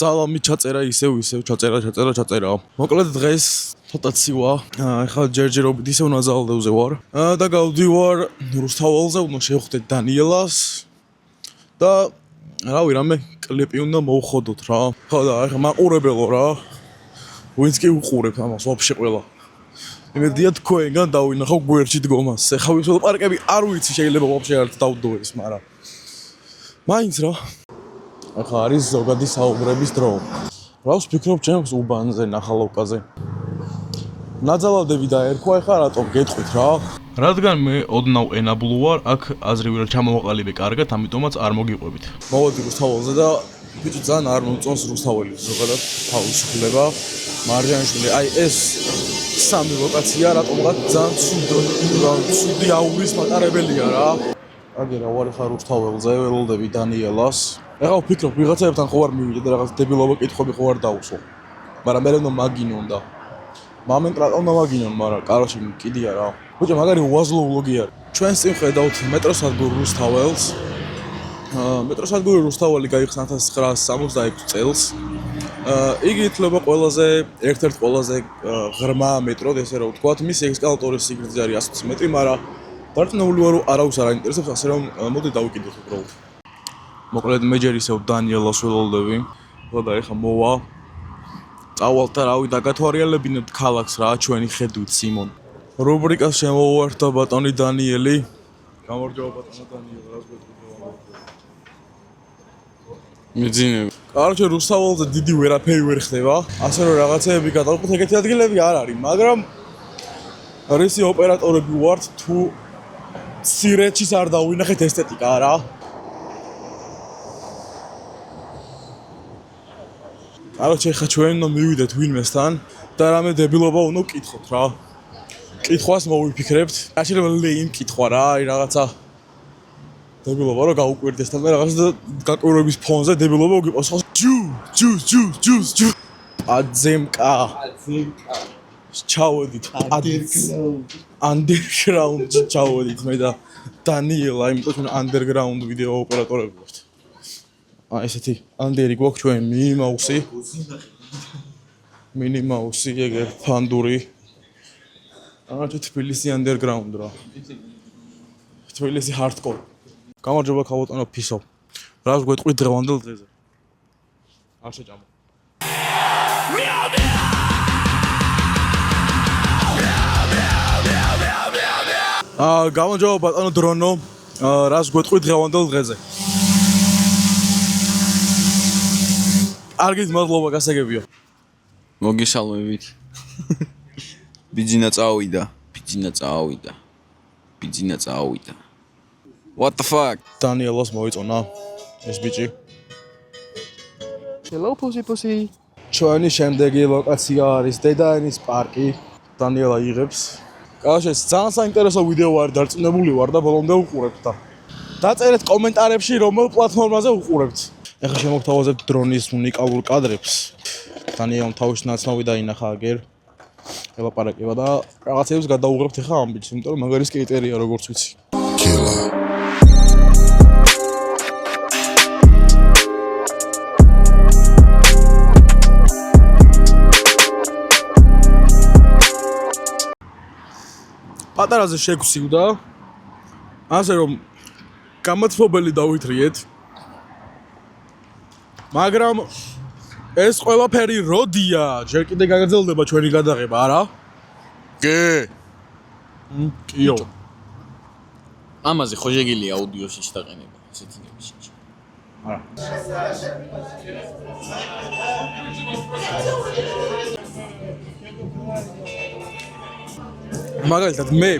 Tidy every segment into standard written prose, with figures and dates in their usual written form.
სალამი ჩაწერა ისევ ჩაწერა. მოკლედ დღეს ცოტა ცივა. ახლა ჯერჯერობით ისევ ნაზალდევზე ვარ. და გავდივარ რუსთაველზე, უნდა შევხვდეთ დანიელას. და რავი, რამე კლიპი უნდა მოვხოდოთ რა. ხო და ახლა მაყურებელო რა. ვინც კი უყურებ ამას ვაფშე ყველა. იმედია თქვენგან დავინახავ გვერდში დგომას. ახლა ვისო პარკები არ ვიცი, შეიძლება ვაფშე არ დავდო ეს, მაგრამ მაინც რა. ახლა არის ზოგადი საუბრების დრო. რა ვფიქრობ ჩემს უბანზე, ნახალოვკაზე. ნაძალადები დაერქვა, ახლა რატომ გეტყვით რა? რადგან მე ოდნავ ენაბლუ ვარ, აქ აზრივი რა ჩამოვაყალიბე კარგად, ამიტომაც არ მოგიყვებით. მოვედი რუსთაველზე და ბიჭი ძალიან არ მომწონს რუსთაველი, ზოგადად თავისუფლება, მარჯანიშვილი. აი ეს სამი ლოკაცია რატომღაც ძალიან ცუდი აურის მატარებელია რა. აგერა ვარ ხარ რუსთაველზე, ველოდები დანიელას. ახლა ვფიქრობ ვიღაცებთან ხო არ მივიდე და რაღაც დებილობა კითხვები ხო არ დავუსვა. მაგრამ მე უნდა მაგინონ და მომენტ რატომ დავაგინონ, მაგრამ კაროში კიდია რა. ბიჭო, მაგარი უაზლო ვლოგი არის. ჩვენს წინ ხედავთ მეტროსადგური რუსთაველს. მეტროსადგური რუსთაველი გაიხსნა 1966 წელს. იგი ითვლება ერთ-ერთ ყველაზე ღრმა მეტროდ, ესე რომ ვთქვათ, მისი ექსკალატორის სიგრძე არის 120 მეტრი, მაგრამ დარწმუნებული ვარ, რომ არავის არ აინტერესებს, ასე რომ მოდი დავიკიდოთ უბრალოდ. მოკლედ მე ჯერ ისევ დანიელას ველოდები. და ეხლა მოვა. წავალთ და რავი დაგათვალიერებინებთ ქალაქს რა, ჩვენი ხედვით სიმონ. რუბრიკას შემოვართა ბატონი დანიელი. გამარჯობა ბატონო დანიელი, რას გეტყვით? მიძინე. კაროჩე რუსთაველზე დიდი ვერაფერი ვერ ხდება. ასე რომ რაღაცეები გადავყვეთ, ეგეთი ადგილები არ არის, მაგრამ რისი ოპერატორები ვართ თუ სირეთშიც არ დავინახეთ ესთეტიკა რა. კაროჩე ხა ჩვენ უნდა მივიდეთ ვინმესთან და რამე დებილობა უნდა ვკითხოთ რა. კითხვას მოვიფიქრებთ. შეიძლება ლეიმ კითხვა რა, აი რაღაცა დებილობა რომ გაუკვირდეს თან და რაღაცა გაკვირვების ფონზე დებილობა უგიყოს. ჯუ. აძემკა. ჩავედით. Underground ჩავედით მე და დანიელა, იმიტომ რომ underground ვიდეო ოპერატორები ვართ. ესეთი ანდერი გვაქვს ჩვენ მინიმაუსი, ეგერ ფანდური. თბილისი underground რა. თბილისი hardcore. გამარჯობა ქალბატონო ფისო. რას გვეტყვით დღევანდელ დღეზე? არ შეჭამო. გამარჯობა ბატონო დრონო. რას გვეტყვით დღევანდელ დღეზე? არგის მადლობა გასაგებია. მოგესალმებით. ბიძინა წავიდა. What the fuck? დანიელას მოიწონა ეს ბიჭი. Hello pussy. ჩვენი შემდეგი ლოკაცია არის დედაენის პარკი. დანიელა იღებს. კაშეს ძალიან საინტერესო ვიდეო არის, დარწმუნებული ვარ და ბოლომდე უყურებთ და. დაწერეთ კომენტარებში რომელ პლატფორმაზე უყურებთ. ეხლა შემოგთავაზებთ დრონის უნიკალურ კადრებს. დანიელამ თავისი ნაცნობი დაინახა აგერ. ელაპარაკება და რაღაცებს გადაუღებთ ეხლა ამ ბიჭს, იმიტომ რომ მაგარი სკეიტერია როგორც ვიცი. პატარაზე შეგვსივდა. ასე რომ გამოცნობელი დავითრიეთ. მაგრამ ეს ყველაფერი როდია? ჯერ კიდე გაგრძელდება ჩვენი გადაღება, არა? კიო. ამაზე ხო შეგიძლია აუდიოში შეტაყენება, ესეთი ნებაში. არა. მაგალითად მე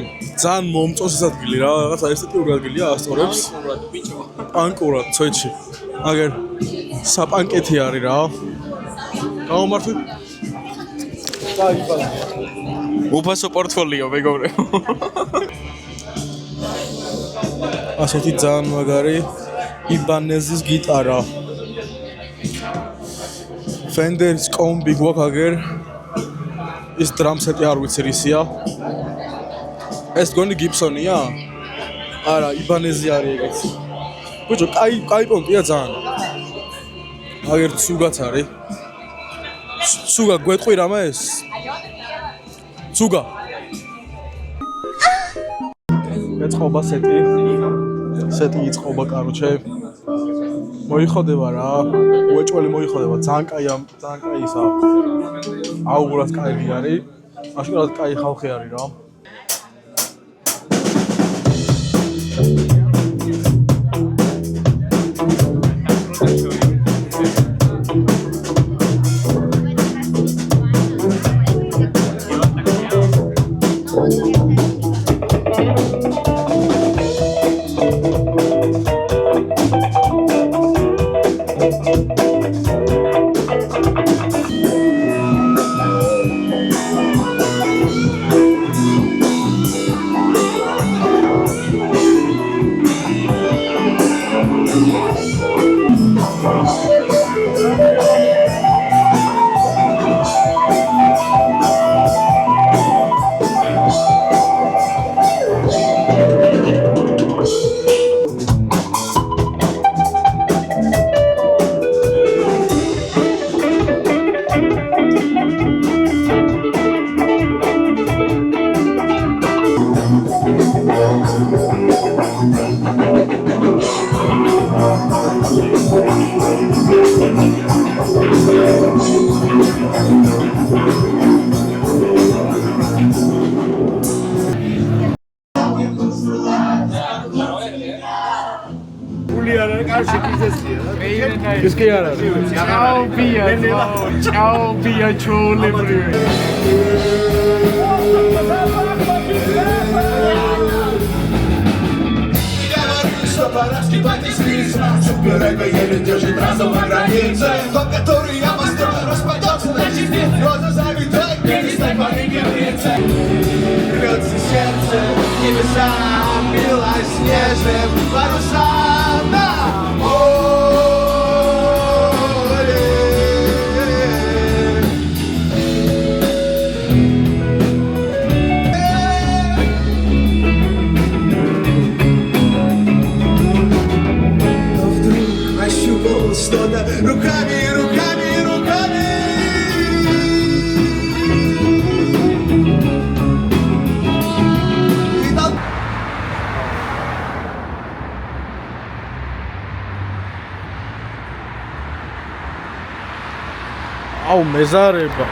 ძალიან მომწონს ეს ადგილი რა, რაღაცა ესეთიური ადგილია ასწორებს. პანკურად, ცოჩი. აგერ საპანკეთი არის რა. გამომართვით. უფასო პორტფოლიო მეგობრებო. ასეთი ძალიან მაგარი იბანეზის გიტარა. Fender's კომბი გვაქვს აგერ. ის დრამსეტი არ ვიცი რისია. ეს გონი გიბსონია? არა, იბანეზი არის ეგეც. ბიჭო, კაი პონტია ძალიან. აგერ ცუგაც არის. ცუგა გვეტყვი რამე ეს? ცუგა. ეწყობა სეტი. სეტი იწყობა, კაროჩე. მოიხოდება რა. უეჭველი მოიხოდება. ძალიან კაი ისა. აუღურას კაი არის. აშკარად კაი ხალხი არის რა. ეს კი არ არის. ჭაობია ჩოულებრივი. აუ მეზარება.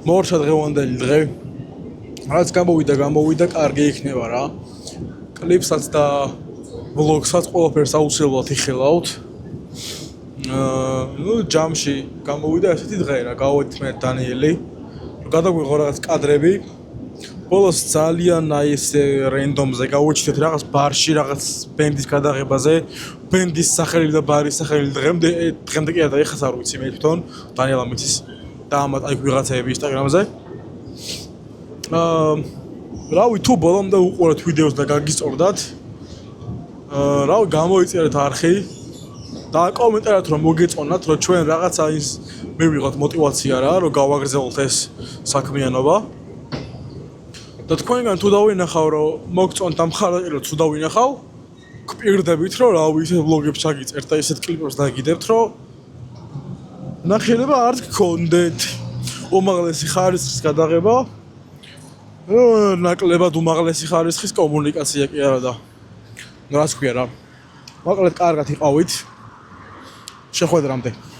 მორჩა დღევანდელი დღე. რაც გამოვიდა, კარგი იქნება რა. კლიპსაც და ვლოგსაც ყველაფერს აუცილებლად იხილავთ. ჯამში გამოვიდა ესეთი დღე რა, გავედით მე დანიელი. გადაგვიღო რაღაც კადრები. ბოლოს ძალიან ეს რენდომზე გავუჩნდეთ რაღაც ბარში, რაღაც ბენდის გადაღებაზე, ბენდის სახელი და ბარის სახელი დღემდე კი არა და ეხაც არ ვიცი მე თვითონ, დანიელა მიცის და ამათ აი ვიღაცები ინსტაგრამზე. რავი თუ ბოლომდე უყურეთ ვიდეოს და გაგისწორდათ. რავი გამოიწერეთ არხი და კომენტარით რომ მოგეწონათ, რომ ჩვენ რაღაცა ის მივიღოთ мотивация რა, რომ გავაგრძელოთ ეს საქმიანობა. და თქვენგან თუ დავინახავ, რომ მოგწონთ ამ ხარაჭერა თუ დავინახავ, გპირდებით, რომ რავი ისეთ ვლოგებს ჩაგიწერთ და ისეთ კლიპებს დაგიდებთ, რომ ნახელება არ გქონდეთ უმაღლესი ხარისხის გადაღება. ნაკლებად უმაღლესი ხარისხის კომუნიკაცია კი არა და რას ქვია რა. მოკლედ კარგად იყავით. შეხვედრამდე.